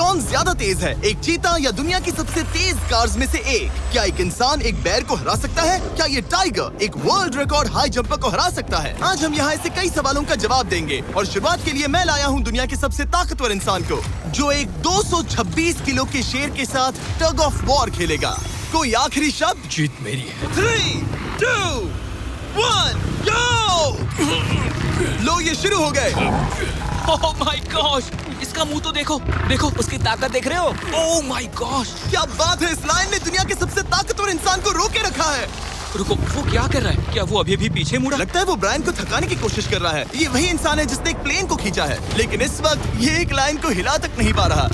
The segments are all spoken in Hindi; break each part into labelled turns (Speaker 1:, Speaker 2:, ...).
Speaker 1: कौन ज्यादा तेज है, एक चीता या दुनिया की सबसे तेज कार्स में से एक? क्या एक इंसान एक बैर को हरा सकता है? क्या ये टाइगर एक वर्ल्ड रिकॉर्ड हाई जंपर को हरा सकता है? आज हम यहाँ ऐसे कई सवालों का जवाब देंगे और शुरुआत के लिए मैं लाया हूँ दुनिया के सबसे ताकतवर इंसान को, जो एक 226 किलो के शेर के साथ टग ऑफ वॉर खेलेगा। कोई आखिरी शब्द?
Speaker 2: जीत मेरी है।
Speaker 1: 3, 2, 1, go! लो ये शुरू हो गए।
Speaker 2: ओह माय गॉश, इसका मुंह तो देखो, देखो उसकी ताकत देख रहे हो? ओह माय गॉश,
Speaker 1: क्या बात है, इस लाइन ने दुनिया के सबसे ताकतवर इंसान को रोके रखा है।
Speaker 2: रुको, वो क्या कर रहा है? क्या वो अभी भी पीछे मुड़ा?
Speaker 1: लगता है वो ब्रायन को थकाने की कोशिश कर रहा है। ये वही इंसान है जिसने एक प्लेन को खींचा है, लेकिन इस वक्त ये एक लाइन को हिला तक नहीं पा रहा।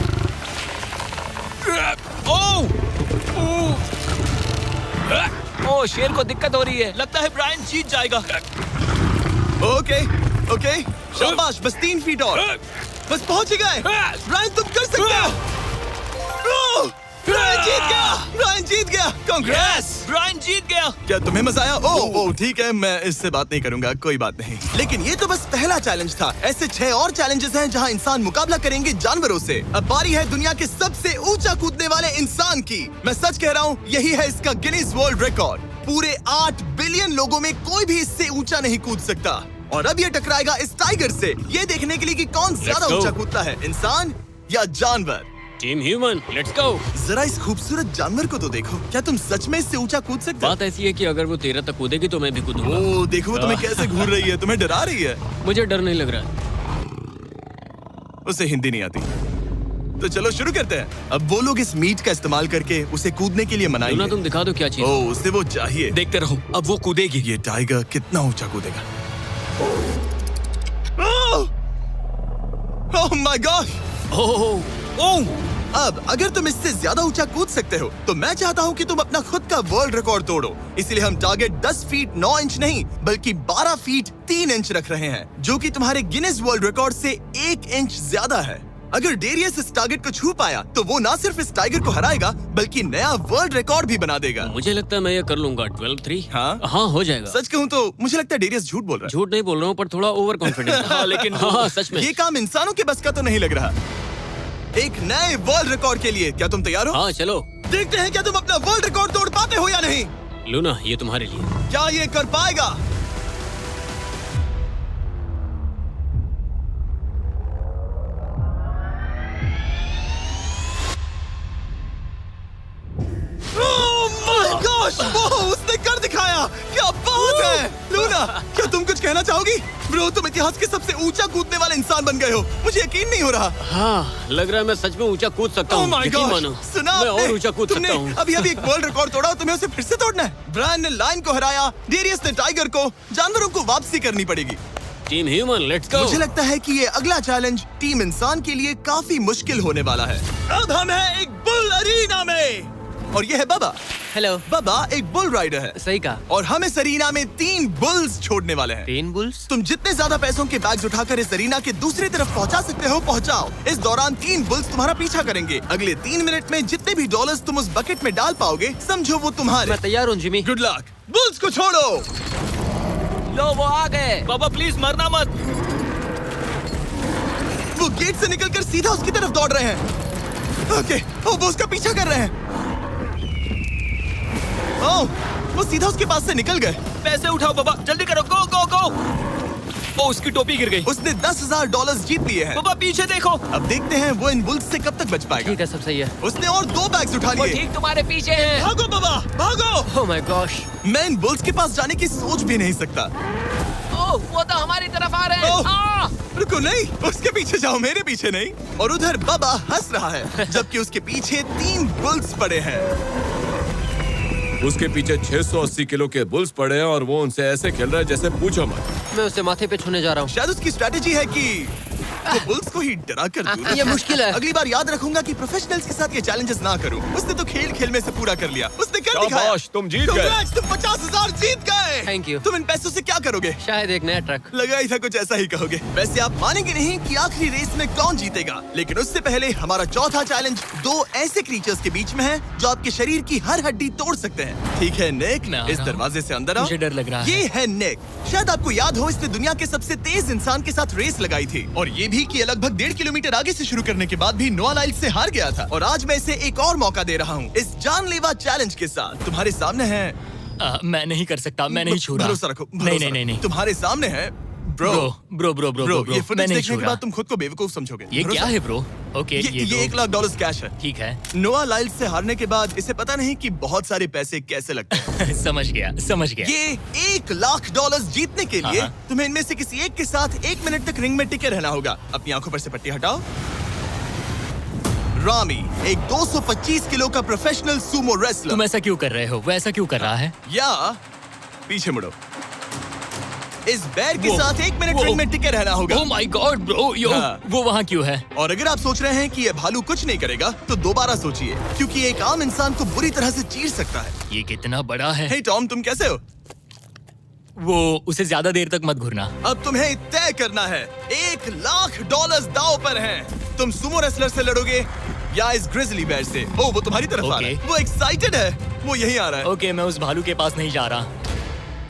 Speaker 2: ओह, शेर को दिक्कत हो रही है। लगता है ब्रायन जीत जाएगा।
Speaker 1: ओके, शाबाश, बस 3 फीट और, बस पहुंच ही गए। ब्रायन तुम कर सकते हो। ब्रायन जीत गया। कांग्रेस,
Speaker 2: ब्रायन जीत गया।
Speaker 1: क्या तुम्हें मजा आया? ओह ठीक है, मैं इससे बात नहीं करूंगा, कोई बात नहीं। लेकिन ये तो बस पहला चैलेंज था। ऐसे 6 और चैलेंजेस हैं जहां इंसान मुकाबला करेंगे जानवरों से। अब बारी है दुनिया के सबसे ऊंचा कूदने वाले इंसान की। मैं सच कह रहा हूँ, यही है इसका गिनीज वर्ल्ड रिकॉर्ड। पूरे 8 बिलियन लोगों में कोई भी इससे ऊंचा नहीं कूद सकता। और अब ये टकराएगा इस टाइगर से, ये देखने के लिए कि कौन ज्यादा ऊंचा कूदता है, इंसान या जानवर।
Speaker 2: Team human, let's go.
Speaker 1: जरा इस खूबसूरत जानवर को तो देखो। क्या तुम सच में इससे ऊंचा कूद सकते हो?
Speaker 2: बात ऐसी है कि अगर वो 13 तक कूदेगी तो मैं भी कूदूंगा।
Speaker 1: ओह देखो, तुम्हें कैसे घूर रही है, तुम्हें डरा रही है।
Speaker 2: मुझे डर नहीं लग रहा।
Speaker 1: उसे हिंदी नहीं आती, तो चलो शुरू करते हैं। अब वो लोग इस मीट का इस्तेमाल करके उसे कूदने के लिए मनाएंगे।
Speaker 2: तुम दिखा दो क्या चीज।
Speaker 1: ओह, उसे वो चाहिए।
Speaker 2: देखते रहो, अब वो कूदेगी।
Speaker 1: ये टाइगर कितना ऊंचा कूदेगा। Oh my God.
Speaker 2: ओह,
Speaker 1: अब अगर तुम इससे ज्यादा ऊंचा कूद सकते हो तो मैं चाहता हूँ कि तुम अपना खुद का वर्ल्ड रिकॉर्ड तोड़ो। इसलिए हम टारगेट 10 फीट 9 इंच नहीं बल्कि 12 फीट 3 इंच रख रहे हैं, जो कि तुम्हारे गिनीज वर्ल्ड रिकॉर्ड से 1 इंच ज्यादा है। अगर डेरियस इस टारगेट को छू पाया तो वो ना सिर्फ इस टाइगर को हराएगा बल्कि नया वर्ल्ड रिकॉर्ड भी बना देगा।
Speaker 2: मुझे लगता है मैं ये कर लूंगा। 12-3।
Speaker 1: हाँ
Speaker 2: हो जाएगा।
Speaker 1: सच कहूँ तो मुझे लगता है डेरियस झूठ बोल रहा है।
Speaker 2: झूठ नहीं बोल रहा हूँ, पर थोड़ा ओवर कॉन्फिडेंस। हाँ, लेकिन हाँ, सच में
Speaker 1: ये काम इंसानों के बस का तो नहीं लग रहा। एक नए वर्ल्ड रिकॉर्ड के लिए क्या तुम तैयार हो?
Speaker 2: हाँ चलो
Speaker 1: देखते हैं क्या तुम अपना वर्ल्ड रिकॉर्ड तोड़ पाते हो या नहीं।
Speaker 2: लूना, ये तुम्हारे लिए।
Speaker 1: क्या ये कर पाएगा? Oh my gosh! वो उसने कर दिखाया। क्या बात है लूना, क्या तुम कुछ कहना चाहोगी? ब्रो, तुम इतिहास के सबसे ऊंचा कूदने वाले इंसान बन गए हो। मुझे यकीन नहीं हो रहा।
Speaker 2: हाँ, लग रहा है मैं सच में ऊंचा कूद सकता हूँ। यकीन मानो,
Speaker 1: सुना
Speaker 2: मैं
Speaker 1: आपने?
Speaker 2: और ऊंचा कूद सकता हूँ।
Speaker 1: अभी एक वर्ल्ड रिकॉर्ड तोड़ा, तुम्हें उसे फिर से तोड़ना है। ब्रायन ने लाइन को हराया, डेरियस ने टाइगर को, जानवरों को वापसी करनी पड़ेगी।
Speaker 2: Team human, let's go.
Speaker 1: मुझे लगता है कि ये अगला चैलेंज टीम इंसान के लिए काफी मुश्किल होने वाला है। अब हम हैं एक बुल अरीना में और ये है बाबा।
Speaker 3: हेलो।
Speaker 1: बाबा एक बुल राइडर है।
Speaker 3: सही कहा।
Speaker 1: और हम इस अरीना में 3 बुल्स छोड़ने वाले हैं।
Speaker 3: 3 बुल्स?
Speaker 1: तुम जितने ज्यादा पैसों के बैग्स उठाकर इस अरीना के दूसरी तरफ पहुंचा सकते हो पहुंचाओ। इस दौरान 3 बुल्स तुम्हारा पीछा करेंगे। अगले 3 मिनट में जितने भी डॉलर्स तुम उस बकेट में डाल पाओगे समझो वो तुम्हारे।
Speaker 3: मैं तैयार हूँ जिमी।
Speaker 1: Good luck. बुल्स को छोड़ो।
Speaker 3: लो, वो आ गए।
Speaker 2: बाबा प्लीज मरना मत।
Speaker 1: वो गेट से निकलकर सीधा उसकी तरफ दौड़ रहे हैं। ओके, वो उसका पीछा कर रहे हैं। ओह, वो सीधा उसके पास से निकल गए।
Speaker 2: पैसे उठाओ बाबा, जल्दी करो, गो गो गो। ओ, उसकी टोपी गिर गई।
Speaker 1: उसने 10,000 डॉलर्स जीत लिए हैं।
Speaker 2: बाबा पीछे देखो।
Speaker 1: अब देखते हैं वो इन बुल्स से कब तक बच पाएगा।
Speaker 3: ठीक है, सब सही है।
Speaker 1: उसने और 2 बैग्स उठा
Speaker 3: वो
Speaker 1: लिए।
Speaker 3: ठीक तुम्हारे पीछे है।
Speaker 1: भागो बाबा, भागो।
Speaker 3: Oh my gosh.
Speaker 1: मैं इन बुल्स के पास जाने की सोच भी नहीं सकता।
Speaker 3: ओह, वो तो हमारी तरफ आ रहे
Speaker 1: ओह,
Speaker 3: हैं।
Speaker 1: रुको, नहीं, उसके पीछे जाओ, मेरे पीछे नहीं। और उधर बाबा हंस रहा है जबकि उसके पीछे 3 बुल्स पड़े हैं।
Speaker 4: उसके पीछे 680 किलो के बुल्स पड़े हैं और वो उनसे ऐसे खेल रहा है जैसे पूछो मत।
Speaker 3: मैं उसे माथे पे छूने जा रहा हूँ।
Speaker 1: शायद उसकी स्ट्रेटेजी है कि वो बुल्स को ही डरा कर दूं।
Speaker 3: ये मुश्किल है।
Speaker 1: अगली बार याद रखूंगा कि प्रोफेशनल्स के साथ ये चैलेंजेस ना करूं। उसने तो खेल खेल में से पूरा कर लिया। उसने कर दिखाया।
Speaker 4: शाबाश, तुम जीत गए।
Speaker 1: Congrats, तुम 50,000 जीत गए।
Speaker 3: Thank you।
Speaker 1: तुम इन पैसों से क्या करोगे?
Speaker 3: शायद एक नया ट्रक।
Speaker 1: लगा ही था कुछ ऐसा ही कहोगे। वैसे आप मानेंगे नहीं कि आखिरी रेस में कौन जीतेगा, लेकिन उससे पहले हमारा चौथा चैलेंज 2 ऐसे क्रीचर्स के बीच में है जो आपके शरीर की हर हड्डी तोड़ सकते हैं। ठीक है निक, इस दरवाजे से अंदर आओ।
Speaker 3: मुझे डर लग रहा है।
Speaker 1: ये है निक। शायद आपको याद हो इसने दुनिया के सबसे तेज इंसान के साथ रेस लगाई थी और ये भी कि ये लगभग 1.5 किलोमीटर आगे से शुरू करने के बाद भी नोआ लाइल्स से हार गया था और आज मैं इसे एक और मौका दे रहा हूँ इस जानलेवा चैलेंज के साथ। तुम्हारे सामने है
Speaker 2: मैं नहीं कर सकता, मैं नहीं छू रहा।
Speaker 1: भरोसा रखो,
Speaker 2: नहीं नहीं नहीं नहीं।
Speaker 1: तुम्हारे सामने है bro.
Speaker 2: Bro bro bro
Speaker 1: bro,
Speaker 2: bro
Speaker 1: ये
Speaker 2: मैं
Speaker 1: फुटेज
Speaker 2: नहीं
Speaker 1: देखने
Speaker 2: छू
Speaker 1: के
Speaker 2: रहा।
Speaker 1: बाद तुम खुद को बेवकूफ समझोगे।
Speaker 2: ये
Speaker 1: भरोसा?
Speaker 2: क्या है ब्रो? ओके
Speaker 1: ये
Speaker 2: तो-
Speaker 1: $1 लाख कैश है।
Speaker 2: ठीक है।
Speaker 1: नोआ लाइल्स से हारने के बाद इसे पता नहीं कि बहुत सारे पैसे कैसे लगते हैं।
Speaker 2: समझ गया।
Speaker 1: ये $1 लाख जीतने के लिए
Speaker 2: हाँ।
Speaker 1: तुम्हें इनमें से किसी एक के साथ 1 मिनट तक रिंग में टिके रहना होगा। अपनी आंखों पर से पट्टी हटाओ। रामी एक 225 किलो का प्रोफेशनल सूमो रेसलर।
Speaker 2: तुम ऐसा क्यों कर रहे हो? वो ऐसा क्यों कर रहा है?
Speaker 1: या पीछे मुड़ो। इस बैर के
Speaker 2: वो-
Speaker 1: साथ 1 मिनट
Speaker 2: वो-
Speaker 1: रिंग में टिके रहना होगा।
Speaker 2: ओह माय गॉड ब्रो, यो
Speaker 1: हाँ।
Speaker 2: वो वहाँ क्यों है?
Speaker 1: और अगर आप सोच रहे हैं कि ये भालू कुछ नहीं करेगा तो दोबारा सोचिए, क्योंकि एक आम इंसान को बुरी तरह से चीर सकता है।
Speaker 2: ये कितना बड़ा है।
Speaker 1: हे टॉम, तुम कैसे हो?
Speaker 2: वो उसे ज्यादा देर तक मत घुरना।
Speaker 1: अब तुम्हें तय करना है। $1 लाख दांव पर हैं। तुम सुमो रेसलर से लड़ोगे या इस ग्रिजली बेयर से? ओ, वो तुम्हारी तरफ आ रहा है।
Speaker 2: Okay.
Speaker 1: वो एक्साइटेड है। वो यहीं आ रहा है।
Speaker 2: ओके, मैं उस भालू के पास नहीं जा रहा।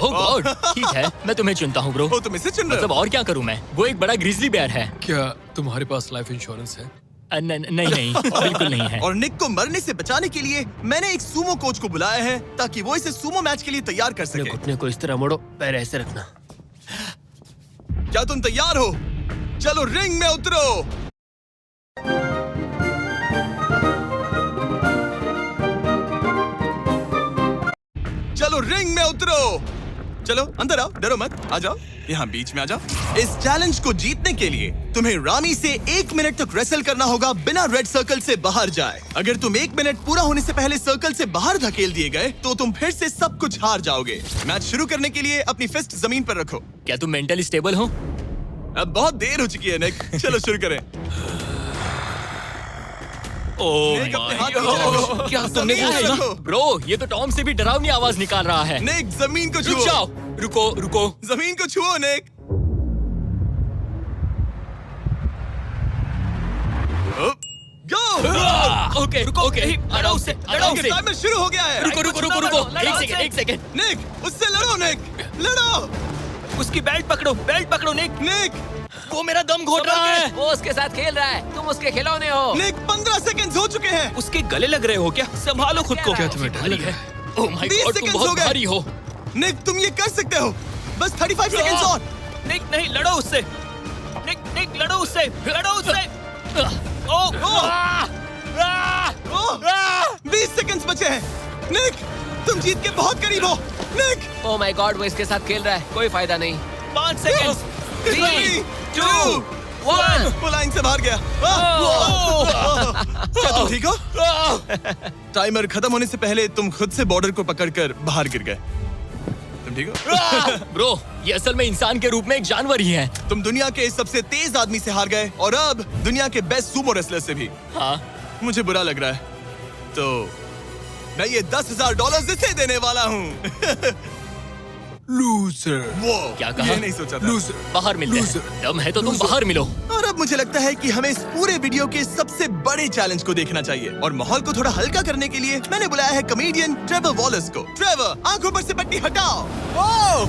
Speaker 2: ओह गॉड, ठीक है, मैं तुम्हें चुनता हूँ ब्रो।
Speaker 1: ओ, तुम इसे चुन रहे
Speaker 2: मतलब
Speaker 1: हो?
Speaker 2: और क्या करूँ मैं? वो एक बड़ा ग्रिजली बेयर है।
Speaker 5: क्या तुम्हारे पास लाइफ इंश्योरेंस है?
Speaker 2: नहीं बिल्कुल नहीं है।
Speaker 1: और निक को मरने से बचाने के लिए मैंने एक सूमो कोच को बुलाया है ताकि वो इसे सूमो मैच के लिए तैयार कर
Speaker 3: अपने
Speaker 1: सके।
Speaker 3: घुटने को इस तरह मोड़ो, पैर ऐसे रखना।
Speaker 1: क्या तुम तैयार हो? चलो रिंग में उतरो। चलो रिंग में उतरो। चलो अंदर आओ, डरो मत, आ जाओ, यहाँ बीच में आ जाओ। इस चैलेंज को जीतने के लिए तुम्हें रामी से 1 मिनट तक रेसल करना होगा बिना रेड सर्कल से बाहर जाए। अगर तुम 1 मिनट पूरा होने से पहले सर्कल से बाहर धकेल दिए गए तो तुम फिर से सब कुछ हार जाओगे। मैच शुरू करने के लिए अपनी फिस्ट जमीन पर रखो।
Speaker 2: क्या तुम मेंटली स्टेबल हो?
Speaker 1: अब बहुत देर हो चुकी है निक, चलो शुरू करें।
Speaker 2: ओह
Speaker 1: निक, अपने हाथ
Speaker 2: माय
Speaker 1: नीचे रखो।
Speaker 2: गॉड, क्या तुमने
Speaker 1: जमीन
Speaker 2: वो
Speaker 1: पे
Speaker 2: सुना?
Speaker 1: रखो।
Speaker 2: ब्रो, ये तो टॉम से भी डरावनी आवाज निकाल रहा है।
Speaker 1: निक, जमीन को
Speaker 2: रुक
Speaker 1: छुओ।
Speaker 2: जाओ, रुको।
Speaker 1: जमीन को छुओ निक। गो।
Speaker 2: ओके, लड़ो उससे।
Speaker 1: टाइमर शुरू हो गया है।
Speaker 2: रुको, एक सेकंड।
Speaker 1: निक, उससे लड़ो निक, लड़ो।
Speaker 2: उसकी बेल्ट पकड़ो निक।
Speaker 1: निक,
Speaker 2: वो मेरा दम घोट रहा है।
Speaker 3: वो उसके साथ खेल रहा है, तुम उसके खिलौने हो।
Speaker 1: निक 15 सेकंड्स हो चुके हैं।
Speaker 2: उसके गले लग रहे हो क्या? संभालो खुद को।
Speaker 3: क्या
Speaker 5: तुम्हें डर लग रहा है?
Speaker 2: ओह माय
Speaker 1: 20
Speaker 2: गॉड, तुम
Speaker 1: सेकंड्स हो
Speaker 2: बहुत
Speaker 1: गए।
Speaker 2: भारी हो।
Speaker 1: निक, तुम ये कर सकते हो। बस 35 सेकंड्स और।
Speaker 2: निक नहीं, लड़ो उससे। निक लड़ो उससे। ओह,
Speaker 1: ओह, 20 सेकंड्स बचे हैं। निक, तुम जीत के बहुत करीब हो। निक,
Speaker 3: ओह माय गॉड, वो इसके साथ खेल रहा है, कोई फायदा नहीं।
Speaker 2: 5 सेकंड्स।
Speaker 1: 3, 2,
Speaker 3: 1।
Speaker 1: वो लाइन से बाहर गया। क्या तुम ठीक हो? टाइमर खत्म होने से पहले तुम खुद से बॉर्डर को पकड़कर बाहर गिर गए। तुम ठीक हो?
Speaker 2: ब्रो, ये असल में इंसान के रूप में एक जानवर ही है।
Speaker 1: तुम दुनिया के सबसे तेज आदमी से हार गए और अब दुनिया के बेस्ट सूमो रेसलर से भी।
Speaker 2: हाँ,
Speaker 1: मुझे बुरा लग रहा है, तो मैं ये $10,000 इसे देने वाला हूँ।
Speaker 5: लूजर।
Speaker 1: वो
Speaker 2: क्या कहा?
Speaker 1: ये नहीं सोचा था।
Speaker 5: लूजर।
Speaker 2: बाहर मिलते हैं।
Speaker 5: Loser.
Speaker 2: दम है तो तुम बाहर मिलो।
Speaker 1: और अब मुझे लगता है कि हमें इस पूरे वीडियो के सबसे बड़े चैलेंज को देखना चाहिए और माहौल को थोड़ा हल्का करने के लिए मैंने बुलाया है कॉमेडियन ट्रेवर वॉलस को। ट्रेवर, आंखों पर से पट्टी हटाओ। ओह!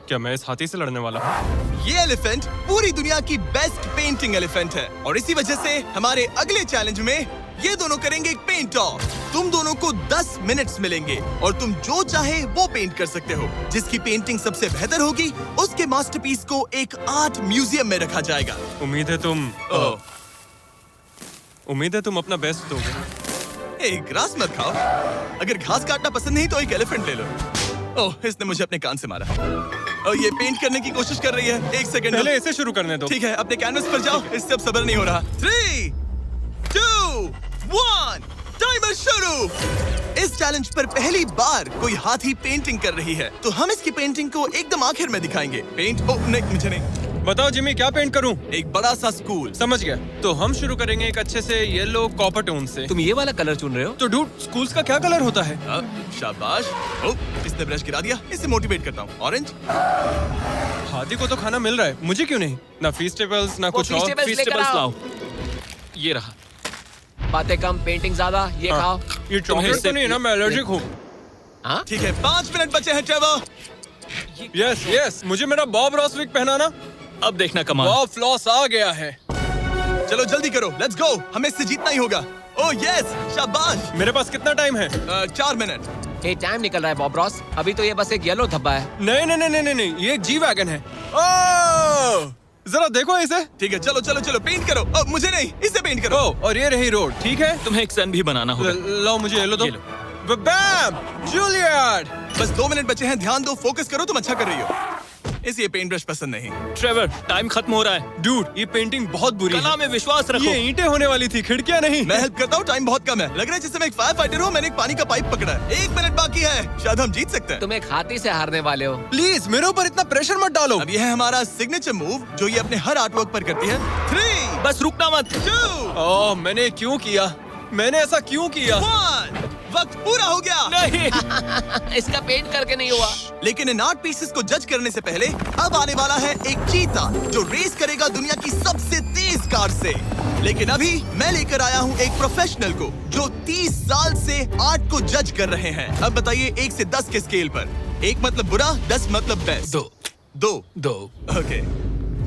Speaker 5: क्या मैं इस हाथी से लड़ने वाला हूँ?
Speaker 1: ये एलिफेंट पूरी दुनिया की बेस्ट पेंटिंग एलिफेंट है और इसी वजह से हमारे अगले चैलेंज में ये दोनों करेंगे एक पेंट ऑफ। तुम दोनों को 10 मिनट्स मिलेंगे और तुम जो चाहे वो पेंट कर सकते हो। जिसकी पेंटिंग सबसे बेहतर होगी उसके मास्टरपीस को एक आर्ट म्यूजियम में रखा जाएगा।
Speaker 5: उम्मीद है तुम अपना बेस्ट दोगे।
Speaker 1: ए, ग्रास मत खाओ। अगर घास काटना पसंद नहीं तो एक एलिफेंट ले लो। ओह, इसने मुझे अपने कान से मारा। और ये पेंट करने की कोशिश कर रही है। 1 सेकंड।
Speaker 5: पहले इसे शुरू करने दो।
Speaker 1: ठीक है, अपने कैनवस पर जाओ। इससे अब सब्र नहीं हो रहा। 3, 2, 1, टाइमर शुरू। इस चैलेंज पर पहली बार कोई हाथी पेंटिंग कर रही है, तो हम इसकी पेंटिंग को एकदम आखिर में दिखाएंगे। पेंट, ओह नहीं, मुझे नहीं।
Speaker 5: बताओ जिमी, क्या पेंट करूं?
Speaker 1: एक बड़ा सा स्कूल।
Speaker 5: समझ गया। तो हम शुरू करेंगे एक अच्छे से येलो कॉपर टोन से।
Speaker 3: तुम ये वाला कलर चुन रहे हो?
Speaker 5: तो डूड, स्कूल्स का क्या कलर होता है?
Speaker 1: शाबाश। ओह, इसने ब्रश गिरा दिया। इसे मोटिवेट करता हूँ। ऑरेंज।
Speaker 5: हाथी को तो खाना मिल रहा है, मुझे क्यों नहीं? ना फीस्टेबल्स ना कुछ और।
Speaker 3: Feastables लेकर आओ।
Speaker 5: लाओ। ये रहा।
Speaker 3: बातें कम, पेंटिंग ज्यादा, ये खाओ।
Speaker 5: ये चॉकलेट तो नहीं है ना? मैं एलर्जिक हूँ।
Speaker 3: हाँ?
Speaker 1: ठीक है, 5 मिनट बचे हैं ट्रेवर।
Speaker 5: यस, मुझे मेरा बॉब रॉसविक पहनाना।
Speaker 2: अब देखना कमाल।
Speaker 5: वाह, फ्लॉस आ गया है।
Speaker 1: चलो जल्दी करो, लेट्स गो। हमें इससे जीतना ही होगा। ओह यस, शाबाश।
Speaker 5: मेरे पास कितना टाइम है?
Speaker 1: 4 मिनट।
Speaker 3: ये टाइम निकल रहा है बॉब रॉस। अभी तो ये बस एक येलो धब्बा है।
Speaker 5: नहीं नहीं नहीं नहीं नहीं, ये एक जी वैगन है। ओह, जरा देखो इसे।
Speaker 1: ठीक है, चलो चलो चलो, पेंट करो। मुझे नहीं, इसे पेंट करो।
Speaker 5: ओह, और ये रही रोड, ठीक है।
Speaker 2: तुम्हें एक सन भी बनाना होगा।
Speaker 5: लो मुझे येलो दो।
Speaker 2: ये लो।
Speaker 5: बैम, जूलियट।
Speaker 1: बस 2 मिनट बचे हैं, ध्यान दो, फोकस करो, तुम अच्छा कर रही हो। इसे ये पेंट ब्रश पसंद नहीं।
Speaker 2: ट्रेवर, टाइम खत्म हो रहा है।
Speaker 5: डूड, ये पेंटिंग बहुत बुरी
Speaker 2: कला
Speaker 5: है।
Speaker 2: में विश्वास रखो।
Speaker 5: ये ईंटें होने वाली थी, खिड़कियां नहीं।
Speaker 1: मैं हेल्प करता हूँ, टाइम बहुत कम है। लग रहा है जैसे मैं एक फायर फाइटर हूँ, मैंने एक पानी का पाइप पकड़ा है। 1 मिनट बाकी है, शायद हम जीत सकते हैं।
Speaker 3: तुम एक हाथी से हारने वाले हो।
Speaker 5: प्लीज मेरे ऊपर इतना प्रेशर मत डालो।
Speaker 1: अब ये है हमारा सिग्नेचर मूव, जो ये अपने हर आर्ट वर्क पर करती है। 3,
Speaker 2: बस रुकना मत।
Speaker 1: 2,
Speaker 5: ओह, मैंने क्यों किया? मैंने ऐसा क्यों किया?
Speaker 1: 1। वक्त पूरा हो गया।
Speaker 2: नहीं।
Speaker 3: इसका पेंट करके नहीं हुआ।
Speaker 1: लेकिन इन आर्ट पीसेस को जज करने से पहले अब आने वाला है एक चीता जो रेस करेगा दुनिया की सबसे तेज कार से। लेकिन अभी मैं लेकर आया हूँ एक प्रोफेशनल को जो 30 साल से आर्ट को जज कर रहे हैं। अब बताइए 1 से 10 के स्केल पर। 1 मतलब बुरा, 10 मतलब बेस्ट।
Speaker 2: 2
Speaker 1: 2। ओके।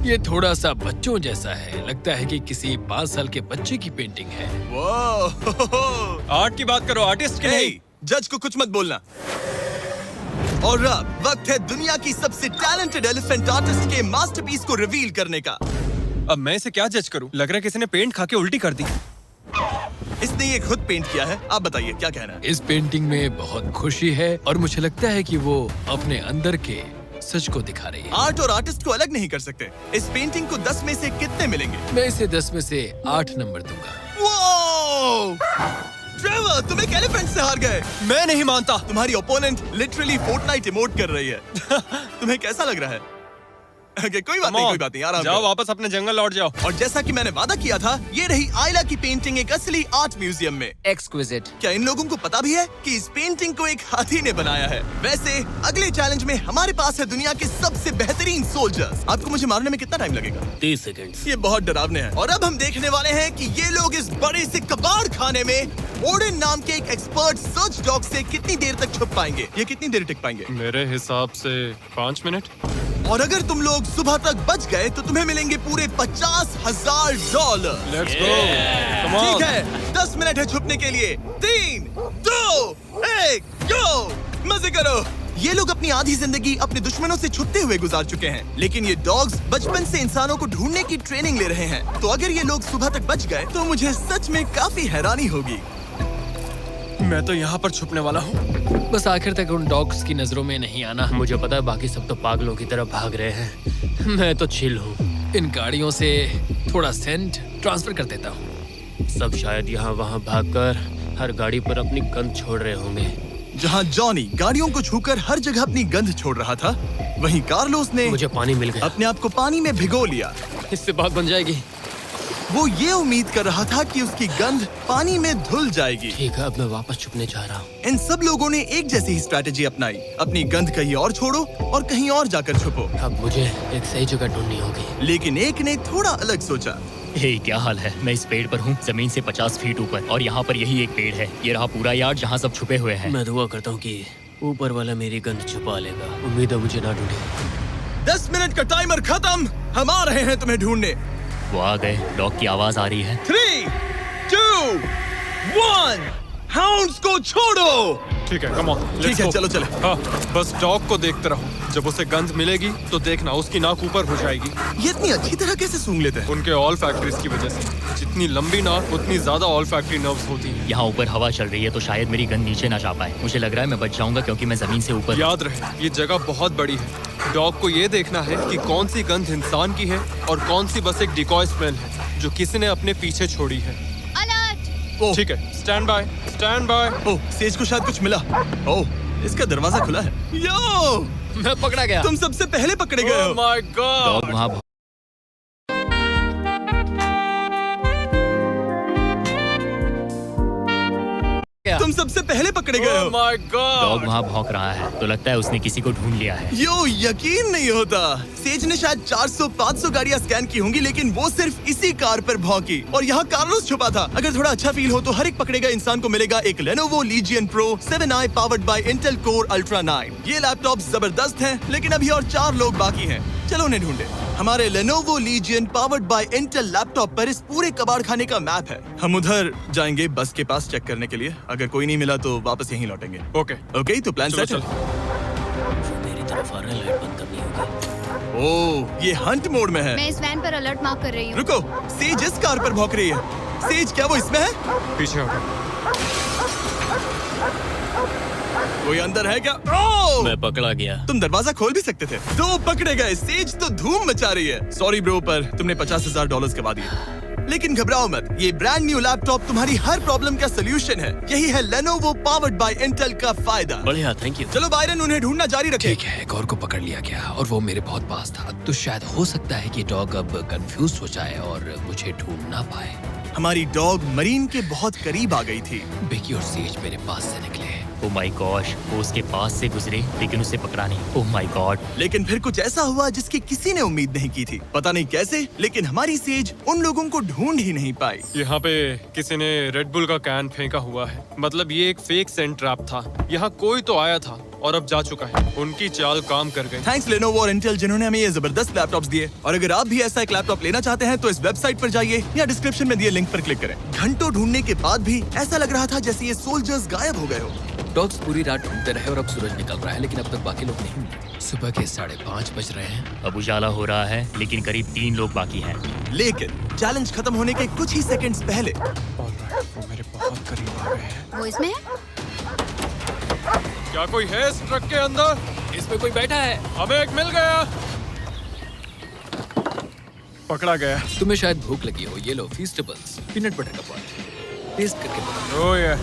Speaker 6: ये थोड़ा सा बच्चों जैसा है। लगता है कि किसी 5 साल के बच्चे की पेंटिंग है।
Speaker 1: वो
Speaker 5: आर्ट की बात करो, आर्टिस्ट की नहीं।
Speaker 1: जज को कुछ मत बोलना। और अब वक्त है दुनिया की सबसे टैलेंटेड एलिफेंट आर्टिस्ट के मास्टरपीस को रिवील करने का।
Speaker 5: अब मैं इसे क्या जज करूं? लग रहा है किसी ने पेंट खा के उल्टी कर दी।
Speaker 1: इसने ये खुद पेंट किया है। आप बताइए क्या कहना है?
Speaker 6: इस पेंटिंग में बहुत खुशी है और मुझे लगता है कि वो अपने अंदर के सच को दिखा रही है।
Speaker 1: आर्ट और आर्टिस्ट को अलग नहीं कर सकते। इस पेंटिंग को 10 में से कितने मिलेंगे?
Speaker 6: मैं इसे 10 में से 8 नंबर दूंगा।
Speaker 1: वो ट्रेवर, तुम एक एलिफेंट से हार गए।
Speaker 5: मैं नहीं मानता।
Speaker 1: तुम्हारी ओपोनेंट लिटरली फोर्टनाइट इमोट कर रही है। तुम्हें कैसा लग रहा है? Okay, कोई बात नहीं, कोई बात नहीं, आराम
Speaker 5: जाओ,
Speaker 1: करो।
Speaker 5: वापस अपने जंगल लौट जाओ।
Speaker 1: और जैसा कि मैंने वादा किया था, ये रही आयला की पेंटिंग एक असली आर्ट म्यूजियम में।
Speaker 3: एक्सक्विजिट।
Speaker 1: क्या इन लोगों को पता भी है कि इस पेंटिंग को एक हाथी ने बनाया है? वैसे अगले चैलेंज में हमारे पास है दुनिया के सबसे बेहतरीन सोल्जर्स। आपको मुझे मारने में कितना टाइम लगेगा?
Speaker 2: 30 सेकंड।
Speaker 1: ये बहुत डरावने हैं। और अब हम देखने वाले हैं कि ये लोग इस बड़े से कबाड़ खाने में ओडिन नाम के एक एक्सपर्ट सर्च डॉग से कितनी देर तक छुप पाएंगे। ये कितनी देर टिक पाएंगे?
Speaker 5: मेरे हिसाब से 5 मिनट।
Speaker 1: और अगर तुम लोग सुबह तक बच गए तो तुम्हें मिलेंगे पूरे $50,000।
Speaker 5: Let's go, come on.
Speaker 1: ठीक है, 10 मिनट है छुपने के लिए। 3, 2, 1, गो। मजे करो। ये लोग अपनी आधी जिंदगी अपने दुश्मनों से छुपते हुए गुजार चुके हैं, लेकिन ये डॉग्स बचपन से इंसानों को ढूंढने की ट्रेनिंग ले रहे हैं। तो अगर ये लोग सुबह तक बच गए तो मुझे सच में काफी हैरानी होगी।
Speaker 5: मैं तो यहाँ पर छुपने वाला हूँ।
Speaker 6: बस आखिर तक उन डॉग्स की नजरों में नहीं आना। मुझे पता है बाकी सब तो पागलों की तरफ भाग रहे हैं। मैं तो चिल हूँ। इन गाड़ियों से थोड़ा सेंट ट्रांसफर कर देता हूँ।
Speaker 7: सब शायद यहाँ वहाँ भागकर हर गाड़ी पर अपनी गंध छोड़ रहे होंगे।
Speaker 1: जहाँ जॉनी गाड़ियों को छूकर हर जगह अपनी गंध छोड़ रहा था, वहीं कार्लोस ने
Speaker 7: मुझे पानी मिल गया।
Speaker 1: अपने आप को पानी में भिगो लिया।
Speaker 6: इससे बात बन जाएगी।
Speaker 1: वो ये उम्मीद कर रहा था कि उसकी गंध पानी में धुल जाएगी।
Speaker 7: ठीक है, अब मैं वापस छुपने जा रहा हूँ।
Speaker 1: इन सब लोगों ने एक जैसी ही स्ट्रैटेजी अपनाई। अपनी गंध कहीं और छोड़ो और कहीं और जाकर छुपो।
Speaker 7: अब मुझे एक सही जगह ढूंढनी होगी।
Speaker 1: लेकिन एक ने थोड़ा अलग सोचा।
Speaker 2: हे, क्या हाल है? मैं इस पेड़ पर हूँ, जमीन से 50 फीट ऊपर, और यहाँ पर यही एक पेड़ है। ये रहा पूरा यार्ड जहाँ सब छुपे हुए हैं।
Speaker 7: मैं दुआ करता हूँ कि ऊपर वाला मेरी गंध छुपा लेगा। उम्मीद है मुझे ना ढूंढे।
Speaker 1: 10 मिनट का टाइमर खत्म। हम आ रहे हैं तुम्हें ढूंढने।
Speaker 2: वो आ गए। डॉग की आवाज आ रही है।
Speaker 1: 3, 2, 1, हाउंड्स को छोड़ो।
Speaker 5: ठीक है, कम ऑन।
Speaker 1: ठीक है, चलो चलो।
Speaker 5: हाँ, बस डॉग को देखते रहो। जब उसे गंध मिलेगी तो देखना उसकी नाक ऊपर हो जाएगी।
Speaker 1: ये इतनी अच्छी तरह कैसे सूंघ लेते हैं?
Speaker 5: उनके ऑल फैक्ट्रीज की वजह से। जितनी लंबी नाक उतनी ज्यादा ऑल फैक्ट्री नर्व्स होती हैं।
Speaker 2: यहाँ ऊपर हवा चल रही है तो शायद मेरी गंध नीचे ना जा पाए। मुझे लग रहा है मैं बच जाऊंगा क्योंकि मैं जमीन से ऊपर।
Speaker 5: याद रहे, ये जगह बहुत बड़ी है। डॉग को ये देखना है कि कौन सी गंध इंसान की है और कौन सी बस एक डिकॉय स्मेल है जो किसी ने अपने पीछे छोड़ी है।
Speaker 1: ओह,
Speaker 5: ठीक है, stand by, stand by.
Speaker 1: Oh, says को शायद कुछ मिला। ओह, इसका दरवाजा खुला है। यो,
Speaker 6: मैं पकड़ा गया।
Speaker 1: तुम सबसे पहले पकड़े गए
Speaker 5: ओह
Speaker 1: हो।
Speaker 5: My
Speaker 2: dog
Speaker 5: God.
Speaker 2: वहाँ
Speaker 1: तुम सबसे पहले पकड़े गए
Speaker 5: ओह
Speaker 1: हो।
Speaker 5: My
Speaker 2: dog
Speaker 5: God.
Speaker 2: वहाँ भौंक रहा है तो लगता है उसने किसी को ढूंढ लिया है।
Speaker 1: यो, यकीन नहीं होता। सेज ने शायद 400-500 गाड़ियां स्कैन की होंगी, लेकिन वो सिर्फ इसी कार पर भौंकी। और यहाँ कार्लोस छुपा था। अगर थोड़ा अच्छा फील हो तो हर एक पकड़े गए इंसान को मिलेगा एक Lenovo lesion pro 7i powered by Intel core ultra 9। ये लैपटॉप जबरदस्त हैं, लेकिन अभी और 4 लोग बाकी हैं। चलो उन्हें ढूंढे। हमारे Lenovo Legion powered by Intel laptop पर इस पूरे कबाड़ खाने का मैप है। हम उधर जाएंगे बस के पास चेक करने के लिए। अगर कोई नहीं मिला तो वापस यहीं लौटेंगे।
Speaker 5: ओके
Speaker 1: ओके, तो प्लान
Speaker 5: चलो
Speaker 1: सेट है।
Speaker 7: वो मेरी तरफ आ रहा है, लाइट बंद करनी होगी।
Speaker 1: ओह, ये हंट मोड में है।
Speaker 8: मैं इस वैन पर अलर्ट मार्क कर रही हूँ।
Speaker 1: रुको, सेज इस कार पर भौंक रही है। सेज, क्या वो इसमें है?
Speaker 5: पीछे हटो।
Speaker 1: कोई अंदर है क्या? ओह!
Speaker 7: मैं पकड़ा गया।
Speaker 1: तुम दरवाजा खोल भी सकते थे। दो पकड़े गए। सेज तो धूम मचा रही है। सॉरी ब्रो, पर तुमने $50,000 कमा दिए। लेकिन घबराओ मत, ये ब्रांड न्यू लैपटॉप तुम्हारी हर प्रॉब्लम का सोल्यूशन है। यही है Lenovo पावर्ड बाय इंटेल का फायदा।
Speaker 7: बढ़िया, थैंक यू।
Speaker 1: चलो बायरन, उन्हें ढूंढना जारी रखें।
Speaker 6: ठीक है, एक और को पकड़ लिया गया और वो मेरे बहुत पास था। तो शायद हो सकता है कि डॉग अब कंफ्यूज हो जाए और मुझे ढूंढ ना पाए।
Speaker 1: हमारी डॉग मरीन के बहुत करीब आ गई थी।
Speaker 6: बेकी और सेज मेरे पास से निकले।
Speaker 2: ओह माय गॉश, वो उसके पास से गुजरे लेकिन उसे पकड़ा नहीं। Oh my God.
Speaker 1: लेकिन फिर कुछ ऐसा हुआ जिसकी किसी ने उम्मीद नहीं की थी। पता नहीं कैसे, लेकिन हमारी सेज उन लोगों को ढूंढ ही नहीं पाई।
Speaker 5: यहाँ पे किसी ने रेड बुल का कैन फेंका हुआ है। मतलब ये एक फेक सेंट ट्रैप था। यहाँ कोई तो आया था और अब जा चुका है। उनकी चाल काम कर गई।
Speaker 1: थैंक्स Lenovo और Intel जिन्होंने हमें ये जबरदस्त लैपटॉप्स दिए। और अगर आप भी ऐसा एक लैपटॉप लेना चाहते हैं तो इस वेबसाइट पर जाइए या डिस्क्रिप्शन में दिए लिंक पर क्लिक करें। घंटों ढूंढने के बाद भी ऐसा लग रहा था जैसे ये सोल्जर्स गायब हो गए हो।
Speaker 6: डॉग्स पूरी रात ढूंढते रहे और अब सूरज निकल रहा है, लेकिन अब तक बाकी लोग नहीं मिले। सुबह के 5:30 बज रहे हैं।
Speaker 2: अब उजाला हो रहा है लेकिन करीब 3 लोग बाकी हैं।
Speaker 1: लेकिन चैलेंज खत्म होने के कुछ ही सेकंड्स पहले
Speaker 5: ऑलराइट, वो मेरे बहुत करीब आ गए हैं।
Speaker 8: वो इसमें है?
Speaker 5: क्या कोई है इस ट्रक के अंदर?
Speaker 6: इसमें कोई बैठा है।
Speaker 5: हमें एक मिल गया। पकड़ा गया।
Speaker 6: तुम्हें शायद भूख लगी हो। ये लो फीस्टेबल्स, पीनट बटर का पॉट। टेस्ट करके बताओ।
Speaker 5: ओह ये,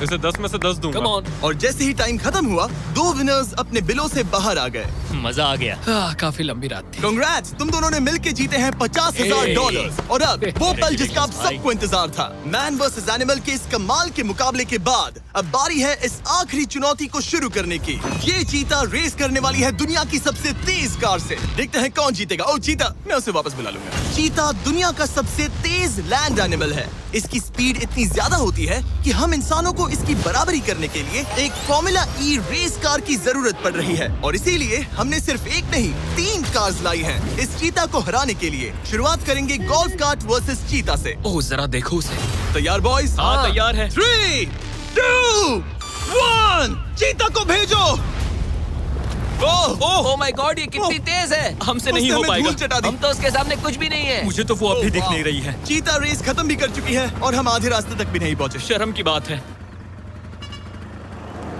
Speaker 5: इसे 10 में से 10 दूंगा।
Speaker 6: Come on.
Speaker 1: और जैसे ही टाइम खत्म हुआ, 2 विनर्स अपने बिलों से बाहर आ गए।
Speaker 2: मजा आ गया।
Speaker 6: काफी लंबी रात थी।
Speaker 1: कांग्रेट्स, तुम दोनों ने मिलके जीते हैं $50,000। और अब वो पल जिसका आप सबको इंतजार था। मैन वर्सेस एनिमल के इस कमाल के मुकाबले के बाद अब बारी है इस आखिरी चुनौती को शुरू करने की। ये चीता रेस करने वाली है दुनिया की सबसे तेज कार से। देखते हैं कौन जीतेगा। ओ चीता, मैं उसे वापस बुला लूंगा। चीता दुनिया का सबसे तेज लैंड एनिमल है। इसकी स्पीड इतनी ज्यादा होती है कि हम इंसानों को इसकी बराबरी करने के लिए एक फॉर्मूला ई रेस कार की जरूरत पड़ रही है। और इसीलिए हमने सिर्फ एक नहीं 3 कार्स लाई हैं इस चीता को हराने के लिए। शुरुआत करेंगे गोल्फ कार्ट वर्सेस चीता से।
Speaker 6: ओह जरा देखो उसे।
Speaker 1: तैयार बॉयज?
Speaker 2: हाँ, तैयार है।
Speaker 1: 3, 2, 1, चीता को भेजो।
Speaker 3: ओह माय गॉड, ये कितनी तेज है।
Speaker 2: हमसे
Speaker 1: उसने हमें धूल चटा दी।
Speaker 3: हम तो उसके सामने कुछ भी नहीं है।
Speaker 2: मुझे तो वो अभी दिख नहीं रही है।
Speaker 1: चीता रेस खत्म भी कर चुकी है और हम आधे रास्ते तक भी नहीं पहुंचे।
Speaker 2: शर्म की बात है।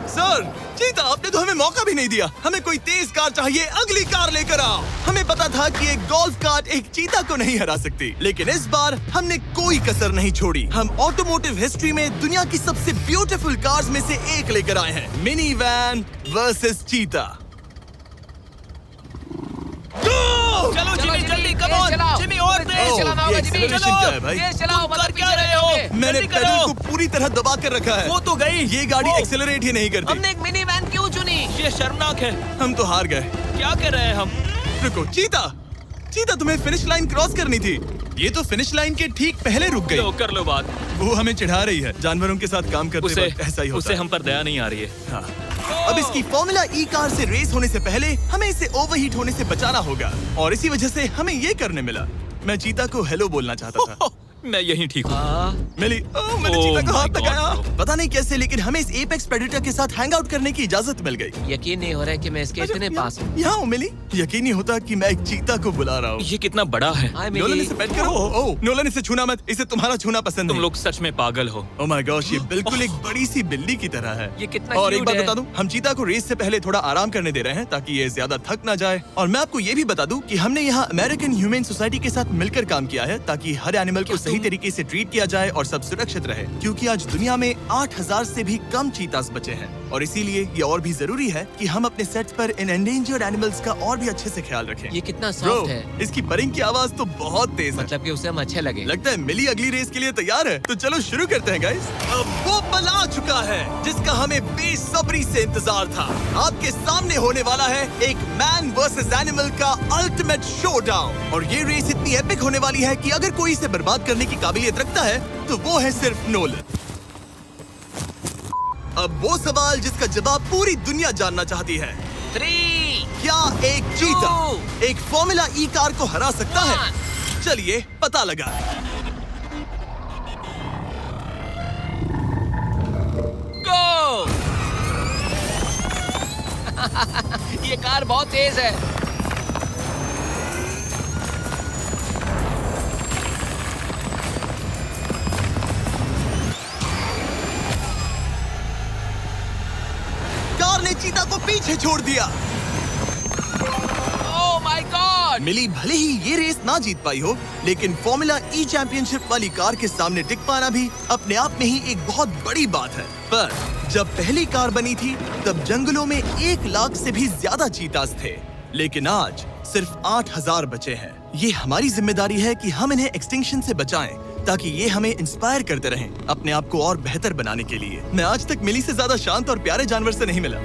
Speaker 1: सर, चीता, आपने तो हमें मौका भी नहीं दिया। हमें कोई तेज कार चाहिए, अगली कार लेकर आओ। हमें पता था कि एक गोल्फ कार्ट एक चीता को नहीं हरा सकती, लेकिन इस बार हमने कोई कसर नहीं छोड़ी। हम ऑटोमोटिव हिस्ट्री में दुनिया की सबसे ब्यूटीफुल कार्स में से एक लेकर आए हैं। मिनी वैन वर्सेस चीता।
Speaker 3: चलो जिमी, जल्दी कम ऑन जिमी, और तेज चलाना होगा जिमी।
Speaker 1: acceleration क्या है भाई?
Speaker 3: तेज चलाओ,
Speaker 2: तुम कर
Speaker 3: मतलब
Speaker 2: क्या
Speaker 3: पीछे
Speaker 2: रहे हो?
Speaker 3: रहेंगे।
Speaker 1: मैंने
Speaker 2: जल्दी
Speaker 1: पेडल
Speaker 2: करो।
Speaker 1: को पूरी तरह दबा कर रखा है।
Speaker 2: वो तो गई।
Speaker 1: ये गाड़ी एक्सेलरेट ही नहीं करती।
Speaker 3: हमने एक मिनी वैन क्यों चुनी?
Speaker 2: ये शर्मनाक है।
Speaker 1: हम तो हार गए।
Speaker 2: क्या कर रहे हैं हम?
Speaker 1: रुको, चीता, चीता, तुम्हें फिनिश लाइन क्रॉस करनी थी। ये तो फिनिश लाइन के ठीक पहले रुक गई।
Speaker 2: लो, कर लो बात।
Speaker 1: वो हमें चिढ़ा रही है। जानवरों के साथ काम करते
Speaker 2: उसे
Speaker 1: वक्त ऐसा ही होता
Speaker 2: उसे
Speaker 1: है।
Speaker 2: हम पर दया नहीं आ रही है।
Speaker 1: हाँ। अब इसकी फॉर्मूला ई कार से रेस होने से पहले हमें इसे ओवरहीट होने से बचाना होगा और इसी वजह से हमें ये करने मिला। मैं चीता को हेलो बोलना चाहता था।
Speaker 2: मैं यहीं ठीक हूँ।
Speaker 1: मिली। मैंने
Speaker 2: Oh
Speaker 1: चीता को हाथ
Speaker 2: my God,
Speaker 1: लगाया।
Speaker 2: bro.
Speaker 1: पता नहीं कैसे, लेकिन हमें इस एपेक्स प्रेडेटर के साथ हैंग आउट करने की इजाजत मिल गई।
Speaker 3: यकीन नहीं हो रहा है कि मैं इसके इतने पास हूँ।
Speaker 1: यहाँ हूँ मिली। यकीन नहीं होता कि मैं एक चीता को बुला रहा हूँ।
Speaker 2: ये कितना बड़ा है।
Speaker 3: हाय
Speaker 1: नोलन,
Speaker 3: मिली।
Speaker 1: इसे पेट करो। ओह, नोलन, इसे छूना मत। इसे तुम्हारा छूना पसंद
Speaker 2: तुम
Speaker 1: नहीं।
Speaker 2: लोग सच में पागल हो।
Speaker 1: ओह माय गॉश, ये बिल्कुल एक बड़ी सी बिल्ली की तरह है।
Speaker 3: ये कितना
Speaker 1: और एक
Speaker 3: cute
Speaker 1: बात
Speaker 3: है।
Speaker 1: बता दूं, हम चीता को रेस से पहले थोड़ा आराम करने दे रहे हैं ताकि ये ज्यादा थक ना जाए। और मैं आपको ये भी बता दूं कि हमने यहाँ अमेरिकन ह्यूमन सोसाइटी के साथ मिलकर काम किया है ताकि हर एनिमल को सही तरीके से ट्रीट किया जाए और सब सुरक्षित रहे। क्योंकि आज दुनिया में 8000 से भी कम चीतास बचे हैं और इसीलिए ये और भी जरूरी है कि हम अपने सेट्स पर इन एंडेंजर्ड एनिमल्स का और भी अच्छे से ख्याल रखें।
Speaker 3: ये कितना
Speaker 1: ब्रो,
Speaker 3: सॉफ्ट है।
Speaker 1: इसकी परिंग की आवाज तो बहुत तेज है।
Speaker 3: मतलब कि उसे हम अच्छे लगे।
Speaker 1: लगता है मिली अगली रेस के लिए तैयार है। तो चलो शुरू करते हैं गाइस। अब वो पल आ चुका है जिसका हमें बेसब्री से इंतजार था। आपके सामने होने वाला है एक मैन वर्सेस एनिमल का अल्टीमेट शोडाउन। और ये रेस इतनी एपिक होने वाली है कि अगर कोई इसे बर्बाद करने की काबिलियत रखता है तो वो है सिर्फ नोलन। अब वो सवाल जिसका जवाब पूरी दुनिया जानना चाहती है,
Speaker 3: 3
Speaker 1: क्या एक चीता एक फॉर्मूला ई कार को हरा सकता है? चलिए पता लगा।
Speaker 3: गो। ये कार बहुत तेज है।
Speaker 1: कार ने चीता को पीछे छोड़ दिया।
Speaker 3: Oh my God.
Speaker 1: मिली भले ही ये रेस ना जीत पाई हो, लेकिन फॉर्मूला ई चैंपियनशिप वाली कार के सामने टिक पाना भी अपने आप में ही एक बहुत बड़ी बात है। पर जब पहली कार बनी थी तब जंगलों में 1 लाख से भी ज्यादा चीतास थे, लेकिन आज सिर्फ 8000 बचे हैं। ये हमारी जिम्मेदारी है कि हम इन्हें एक्सटिंक्शन से बचाएं, ताकि ये हमें इंस्पायर करते रहें अपने आप को और बेहतर बनाने के लिए। मैं आज तक मिली से ज्यादा शांत और प्यारे जानवर से नहीं मिला।